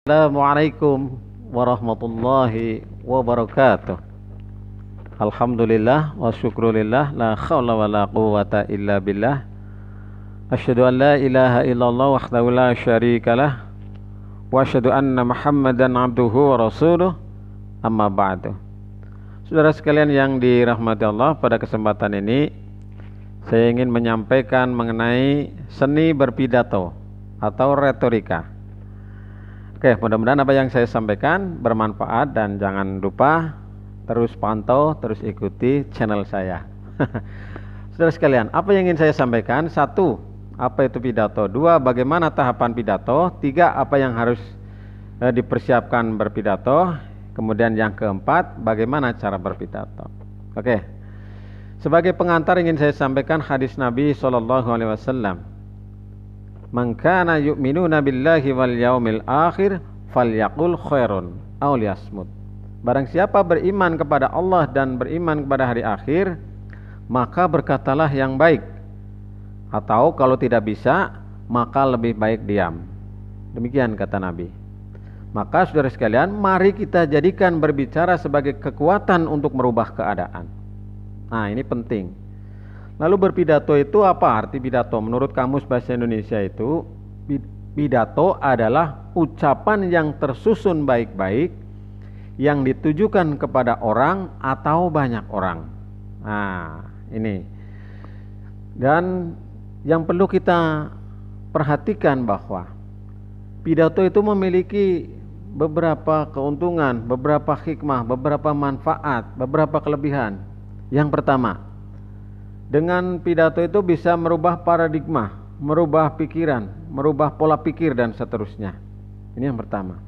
Assalamualaikum warahmatullahi wabarakatuh. Alhamdulillah wa syukrulillah, la khawla wa la quwwata illa billah. Asyhadu an la ilaha illallah wahdahu la syarikalah wa asyhadu anna Muhammadan abduhu wa rasuluh. Amma ba'du. Saudara sekalian yang dirahmati Allah, pada kesempatan ini saya ingin menyampaikan mengenai seni berpidato atau retorika. Oke, mudah-mudahan apa yang saya sampaikan bermanfaat dan jangan lupa terus pantau, terus ikuti channel saya. Saudara sekalian, apa yang ingin saya sampaikan? Satu, apa itu pidato? Dua, bagaimana tahapan pidato? Tiga, apa yang harus dipersiapkan berpidato? Kemudian yang keempat, bagaimana cara berpidato? Oke, sebagai pengantar ingin saya sampaikan hadis Nabi SAW. Man kana yu'minuna billahi wal yaumil akhir falyaqul khairun aw liyasmut. Barang siapa beriman kepada Allah dan beriman kepada hari akhir, maka berkatalah yang baik, atau kalau tidak bisa, maka lebih baik diam. Demikian kata Nabi. Maka saudara sekalian, mari kita jadikan berbicara sebagai kekuatan untuk merubah keadaan. Nah, ini penting. Lalu berpidato itu apa arti pidato? Menurut Kamus Bahasa Indonesia itu, pidato adalah ucapan yang tersusun baik-baik yang ditujukan kepada orang atau banyak orang. Nah, ini. Dan yang perlu kita perhatikan bahwa pidato itu memiliki beberapa keuntungan, beberapa hikmah, beberapa manfaat, beberapa kelebihan. Yang pertama, dengan pidato itu bisa merubah paradigma, merubah pikiran, merubah pola pikir dan seterusnya. Ini yang pertama.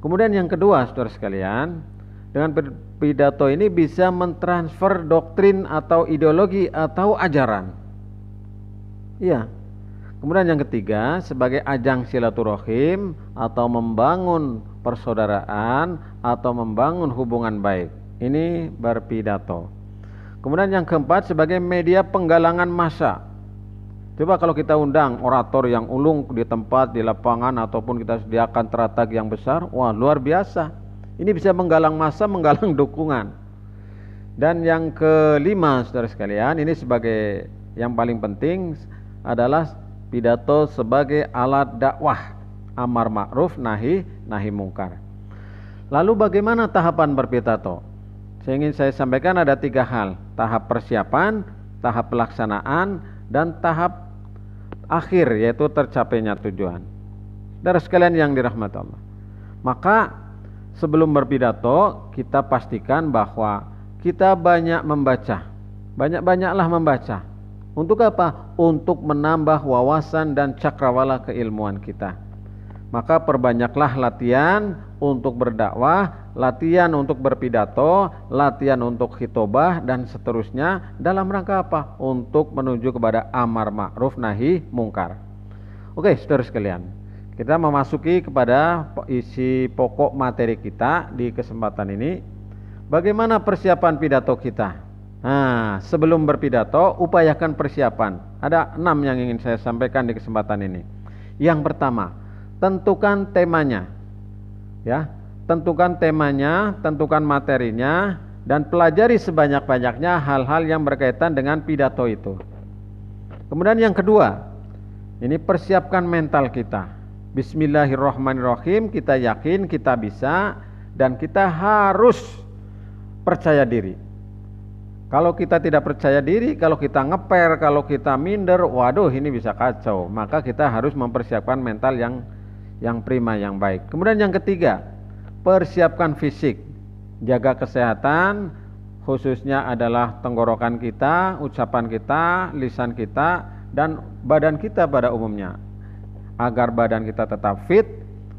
Kemudian yang kedua, saudara sekalian, dengan pidato ini bisa mentransfer doktrin atau ideologi atau ajaran. Iya. Kemudian yang ketiga, sebagai ajang silaturahim atau membangun persaudaraan atau membangun hubungan baik. Ini berpidato. Kemudian yang keempat, sebagai media penggalangan massa. Coba kalau kita undang orator yang ulung di tempat, di lapangan, ataupun kita sediakan teratag yang besar, wah luar biasa. Ini bisa menggalang massa, menggalang dukungan. Dan yang kelima, saudara sekalian, ini sebagai yang paling penting adalah pidato sebagai alat dakwah, amar ma'ruf, nahi mungkar. Lalu bagaimana tahapan berpidato? Saya sampaikan ada 3 hal. Tahap persiapan, tahap pelaksanaan, dan tahap akhir, yaitu tercapainya tujuan. Saudara sekalian yang dirahmati Allah, maka sebelum berpidato kita pastikan bahwa kita banyak membaca. Banyak-banyaklah membaca. Untuk apa? Untuk menambah wawasan dan cakrawala keilmuan kita. Maka perbanyaklah latihan untuk berdakwah, latihan untuk berpidato, latihan untuk khitobah, dan seterusnya. Dalam rangka apa? Untuk menuju kepada amar ma'ruf nahi mungkar. Oke, saudara sekalian, kita memasuki kepada isi pokok materi kita di kesempatan ini. Bagaimana persiapan pidato kita? Nah, sebelum berpidato, upayakan persiapan. Ada 6 yang ingin saya sampaikan di kesempatan ini. Yang pertama, tentukan temanya. Ya, tentukan temanya, tentukan materinya, dan pelajari sebanyak-banyaknya hal-hal yang berkaitan dengan pidato itu. Kemudian yang kedua, ini persiapkan mental kita. Bismillahirrahmanirrahim, kita yakin kita bisa dan kita harus percaya diri. Kalau kita tidak percaya diri, kalau kita ngeper, kalau kita minder, waduh ini bisa kacau. Maka kita harus mempersiapkan mental yang prima, yang baik. Kemudian yang ketiga, persiapkan fisik. Jaga kesehatan, khususnya adalah tenggorokan kita, ucapan kita, lisan kita, dan badan kita pada umumnya. Agar badan kita tetap fit,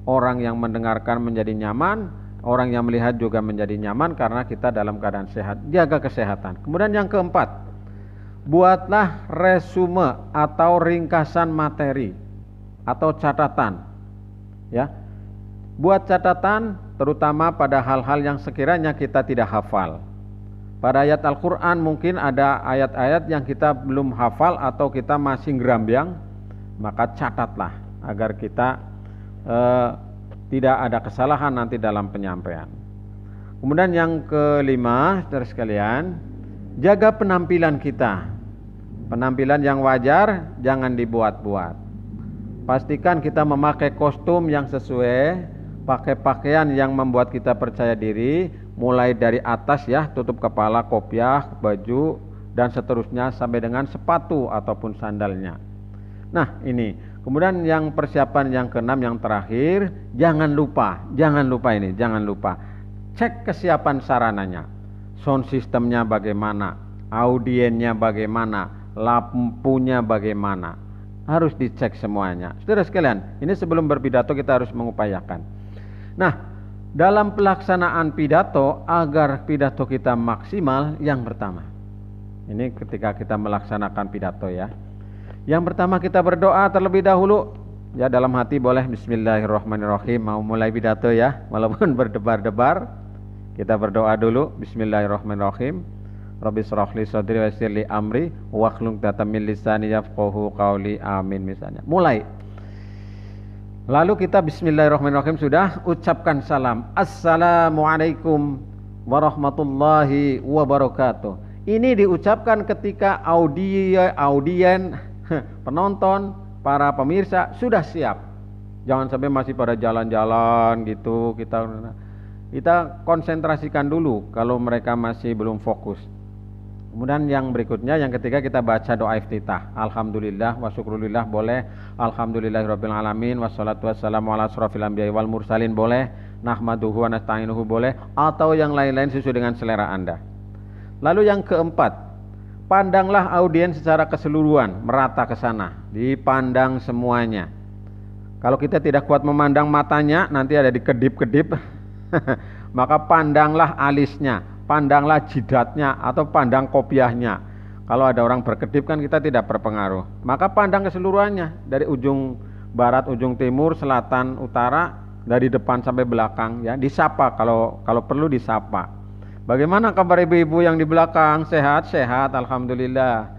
orang yang mendengarkan menjadi nyaman, orang yang melihat juga menjadi nyaman karena kita dalam keadaan sehat. Jaga kesehatan. Kemudian yang keempat, buatlah resume atau ringkasan materi atau catatan. Ya, buat catatan terutama pada hal-hal yang sekiranya kita tidak hafal. Pada ayat Al-Quran mungkin ada ayat-ayat yang kita belum hafal atau kita masih gerambyang, maka catatlah agar kita tidak ada kesalahan nanti dalam penyampaian. Kemudian yang kelima, saudara sekalian, jaga penampilan kita. Penampilan yang wajar, jangan dibuat-buat. Pastikan kita memakai kostum yang sesuai, pakai pakaian yang membuat kita percaya diri, mulai dari atas ya, tutup kepala, kopiah, baju, dan seterusnya sampai dengan sepatu ataupun sandalnya. Nah ini, kemudian yang persiapan yang keenam, yang terakhir, jangan lupa cek kesiapan sarananya, sound systemnya bagaimana, audiennya bagaimana, lampunya bagaimana, harus dicek semuanya. Saudara sekalian, ini sebelum berpidato kita harus mengupayakan. Nah, dalam pelaksanaan pidato, agar pidato kita maksimal, yang pertama, ini ketika kita melaksanakan pidato ya, yang pertama kita berdoa terlebih dahulu. Ya, dalam hati boleh bismillahirrahmanirrahim, mau mulai pidato ya, walaupun berdebar-debar, kita berdoa dulu, bismillahirrahmanirrahim. Rabbi shrahli sadri wa yassir li amri wahlul 'uqdatam min lisani yafqahu qawli, amin misalnya. Mulai. Lalu kita bismillahirrahmanirrahim sudah, ucapkan salam. Assalamualaikum warahmatullahi wabarakatuh. Ini diucapkan ketika audien, penonton, para pemirsa sudah siap. Jangan sampai masih pada jalan-jalan gitu, kita konsentrasikan dulu kalau mereka masih belum fokus. Kemudian yang berikutnya, yang ketiga, kita baca doa iftitah. Alhamdulillah wa syukrulillah boleh, alhamdulillahirabbil alamin wassalatu wassalamu ala asrofil anbiya'i wal mursalin boleh, nahmaduhu wa nasta'inuhu boleh, atau yang lain-lain sesuai dengan selera Anda. Lalu yang keempat, pandanglah audiens secara keseluruhan, merata ke sana, dipandang semuanya. Kalau kita tidak kuat memandang matanya, nanti ada dikedip-kedip, maka pandanglah alisnya, pandanglah jidatnya, atau pandang kopiahnya. Kalau ada orang berkedip kan kita tidak berpengaruh, maka pandang keseluruhannya, dari ujung barat, ujung timur, selatan, utara, dari depan sampai belakang ya, disapa kalau perlu disapa. Bagaimana kabar ibu-ibu yang di belakang? Sehat-sehat, alhamdulillah.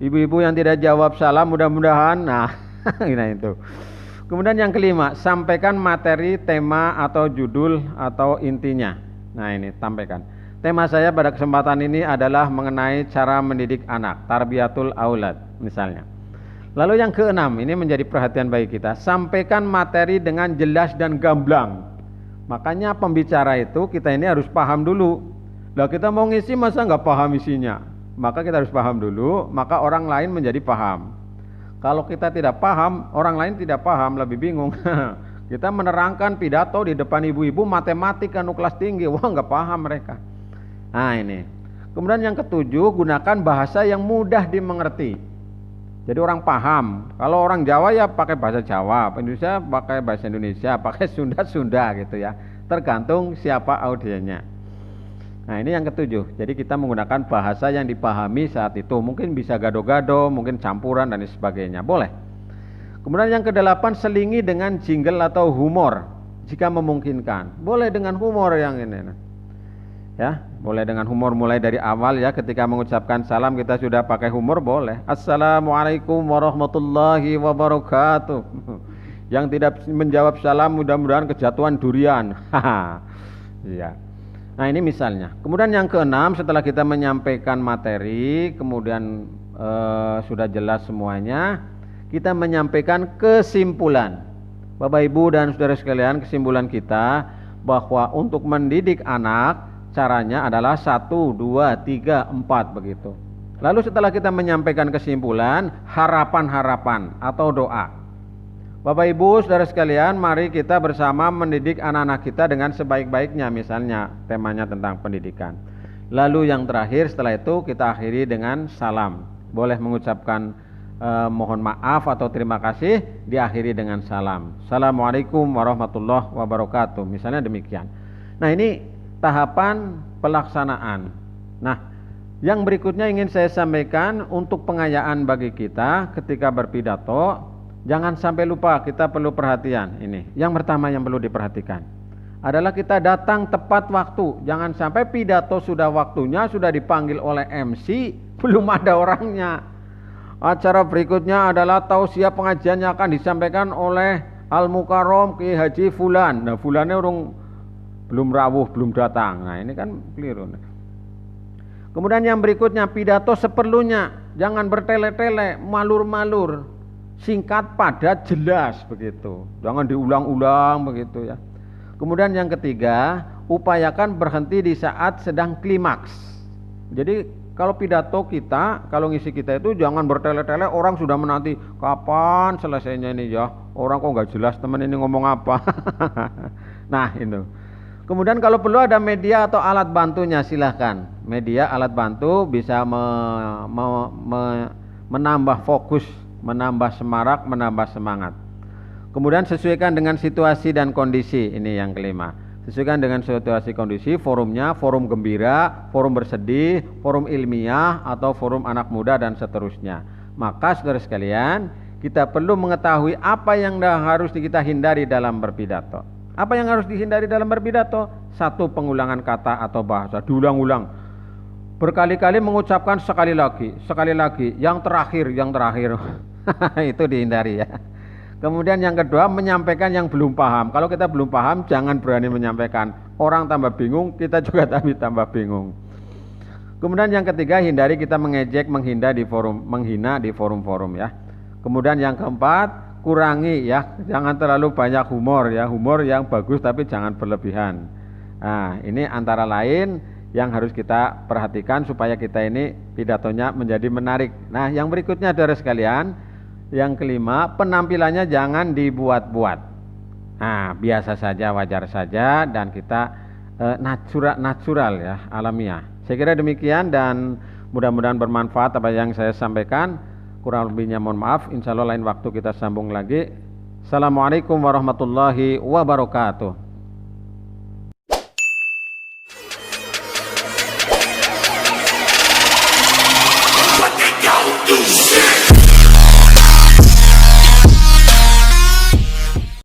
Ibu-ibu yang tidak jawab salam, mudah-mudahan. Nah, itu. Kemudian yang kelima, sampaikan materi, tema atau judul atau intinya. Nah ini, sampaikan. Tema saya pada kesempatan ini adalah mengenai cara mendidik anak, tarbiyatul aulad misalnya. Lalu yang keenam, ini menjadi perhatian bagi kita, sampaikan materi dengan jelas dan gamblang. Makanya pembicara itu kita ini harus paham dulu. Lah kita mau ngisi masa nggak paham isinya? Maka kita harus paham dulu, maka orang lain menjadi paham. Kalau kita tidak paham, orang lain tidak paham, lebih bingung. Kita menerangkan pidato di depan ibu-ibu matematika kelas tinggi, wah nggak paham mereka. Nah ini. Kemudian yang ketujuh, gunakan bahasa yang mudah dimengerti. Jadi orang paham. Kalau orang Jawa ya pakai bahasa Jawa, Indonesia pakai bahasa Indonesia, pakai Sunda gitu ya. Tergantung siapa audiennya. Nah ini yang ketujuh, jadi kita menggunakan bahasa yang dipahami saat itu. Mungkin bisa gado-gado, mungkin campuran dan sebagainya, boleh. Kemudian yang kedelapan, selingi dengan jingle atau humor jika memungkinkan. Boleh dengan humor yang ini ya, boleh dengan humor mulai dari awal ya. Ketika mengucapkan salam kita sudah pakai humor, boleh. Assalamualaikum warahmatullahi wabarakatuh. Yang tidak menjawab salam mudah-mudahan kejatuhan durian. Iya. Nah ini misalnya. Kemudian yang keenam, setelah kita menyampaikan materi, kemudian sudah jelas semuanya, kita menyampaikan kesimpulan. Bapak Ibu dan saudara sekalian, kesimpulan kita bahwa untuk mendidik anak caranya adalah 1, 2, 3, 4 begitu. Lalu setelah kita menyampaikan kesimpulan, harapan-harapan atau doa. Bapak Ibu saudara sekalian, mari kita bersama mendidik anak-anak kita dengan sebaik-baiknya, misalnya temanya tentang pendidikan. Lalu yang terakhir setelah itu kita akhiri dengan salam. Boleh mengucapkan mohon maaf atau terima kasih, diakhiri dengan salam. Assalamualaikum warahmatullahi wabarakatuh, misalnya demikian. Nah ini tahapan pelaksanaan. Nah yang berikutnya ingin saya sampaikan untuk pengayaan bagi kita ketika berpidato. Jangan sampai lupa, kita perlu perhatian ini. Yang pertama yang perlu diperhatikan adalah kita datang tepat waktu. Jangan sampai pidato sudah waktunya, sudah dipanggil oleh MC, belum ada orangnya. Acara berikutnya adalah tausiah pengajian yang akan disampaikan oleh Al Mukarram Ki Haji Fulan. Nah, fulannya orang belum rawuh, belum datang. Nah, ini kan keliru. Kemudian yang berikutnya pidato seperlunya, jangan bertele-tele, malur-malur. Singkat, padat, jelas begitu. Jangan diulang-ulang begitu ya. Kemudian yang ketiga, upayakan berhenti di saat sedang klimaks. Jadi kalau pidato kita, kalau ngisi kita itu jangan bertele-tele, orang sudah menanti kapan selesainya ini ya. Orang kok nggak jelas teman ini ngomong apa. Nah itu. Kemudian kalau perlu ada media atau alat bantunya silahkan. Media alat bantu bisa menambah fokus, menambah semarak, menambah semangat. Kemudian sesuaikan dengan situasi dan kondisi, ini yang kelima. Sesuaikan dengan situasi kondisi, forumnya, forum gembira, forum bersedih, forum ilmiah, atau forum anak muda dan seterusnya. Maka saudara sekalian, kita perlu mengetahui apa yang harus kita hindari dalam berpidato. Apa yang harus dihindari dalam berpidato? Satu, pengulangan kata atau bahasa, diulang-ulang. Berkali-kali mengucapkan sekali lagi, yang terakhir. Itu dihindari ya. Kemudian yang kedua, menyampaikan yang belum paham. Kalau kita belum paham, jangan berani menyampaikan. Orang tambah bingung, kita juga tambah bingung. Kemudian yang ketiga, hindari kita mengejek, menghina di forum-forum ya. Kemudian yang keempat, kurangi ya, jangan terlalu banyak humor ya. Humor yang bagus tapi jangan berlebihan. Nah, ini antara lain yang harus kita perhatikan supaya kita ini pidatonya menjadi menarik. Nah, yang berikutnya saudara sekalian, yang kelima, penampilannya jangan dibuat-buat. Nah, biasa saja, wajar saja, dan kita natural ya, alamiah. Saya kira demikian dan mudah-mudahan bermanfaat apa yang saya sampaikan. Kurang lebihnya mohon maaf. Insya Allah lain waktu kita sambung lagi. Assalamualaikum warahmatullahi wabarakatuh.